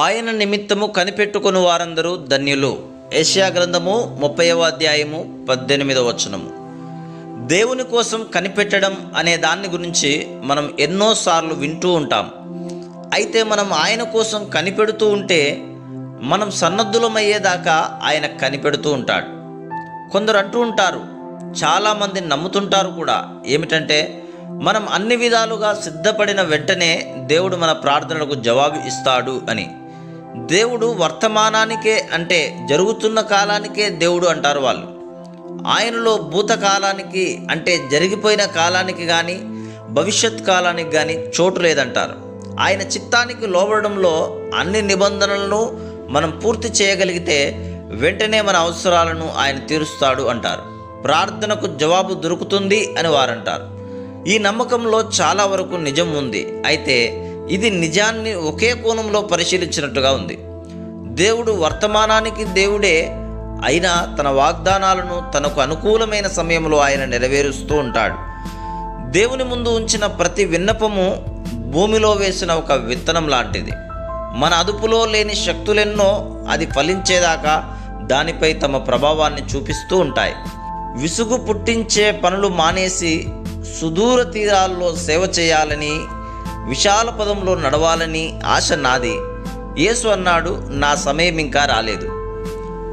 ఆయన నిమిత్తము కనిపెట్టుకుని వారందరూ ధన్యులు. యెషయా గ్రంథము 30వ అధ్యాయము 18వ వచనము. దేవుని కోసం కనిపెట్టడం అనే దాన్ని గురించి మనం ఎన్నోసార్లు వింటూ ఉంటాం. అయితే మనం ఆయన కోసం కనిపెడుతూ ఉంటే మనం సన్నద్ధులమయ్యేదాకా ఆయన కనిపెడుతూ ఉంటాడు. కొందరు అంటూ ఉంటారు, చాలామంది నమ్ముతుంటారు కూడా, ఏమిటంటే మనం అన్ని విధాలుగా సిద్ధపడిన వెంటనే దేవుడు మన ప్రార్థనలకు జవాబు ఇస్తాడు అని. దేవుడు వర్తమానానికే, అంటే జరుగుతున్న కాలానికే దేవుడు అంటారు వాళ్ళు. ఆయనలో భూతకాలానికి, అంటే జరిగిపోయిన కాలానికి కానీ భవిష్యత్ కాలానికి కానీ చోటు లేదంటారు. ఆయన చిత్తానికి లోబడడంలో అన్ని నిబంధనలను మనం పూర్తి చేయగలిగితే వెంటనే మన అవసరాలను ఆయన తీరుస్తాడు అంటారు. ప్రార్థనకు జవాబు దొరుకుతుంది అని వారంటారు. ఈ నమ్మకంలో చాలా వరకు నిజం ఉంది. అయితే ఇది నిజాన్ని ఒకే కోణంలో పరిశీలించినట్టుగా ఉంది. దేవుడు వర్తమానానికి దేవుడే అయినా తన వాగ్దానాలను తనకు అనుకూలమైన సమయంలో ఆయన నెరవేరుస్తూ ఉంటాడు. దేవుని ముందు ఉంచిన ప్రతి విన్నపము భూమిలో వేసిన ఒక విత్తనం లాంటిది. మన అదుపులో లేని శక్తులెన్నో అది ఫలించేదాకా దానిపై తమ ప్రభావాన్ని చూపిస్తూ ఉంటాయి. విసుగు పుట్టించే పనులు మానేసి సుదూర తీరాల్లో సేవ చేయాలని, విశాల పదంలో నడవాలని ఆశ నాది. యేసు అన్నాడు, నా సమయం ఇంకా రాలేదు.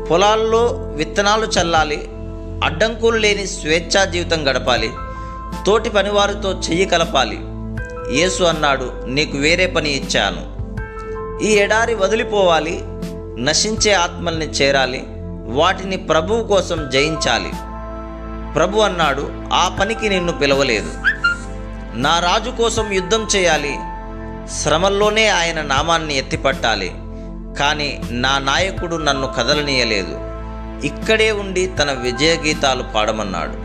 పొలాల్లో విత్తనాలు చల్లాలి, అడ్డంకులు లేని స్వేచ్ఛా జీవితం గడపాలి, తోటి పనివారితో చెయ్యి కలపాలి. యేసు అన్నాడు, నీకు వేరే పని ఇచ్చాను. ఈ ఎడారి వదిలిపోవాలి, నశించే ఆత్మల్ని చేరాలి, వాటిని ప్రభువు కోసం జయించాలి. ప్రభు అన్నాడు, ఆ పనికి నిన్ను పిలవలేదు. నా రాజు కోసం యుద్ధం చేయాలి, శ్రమల్లోనే ఆయన నామాన్ని ఎత్తిపట్టాలి. కానీ నా నాయకుడు నన్ను కదలనీయలేదు, ఇక్కడే ఉండి తన విజయ గీతాలు పాడమన్నాడు.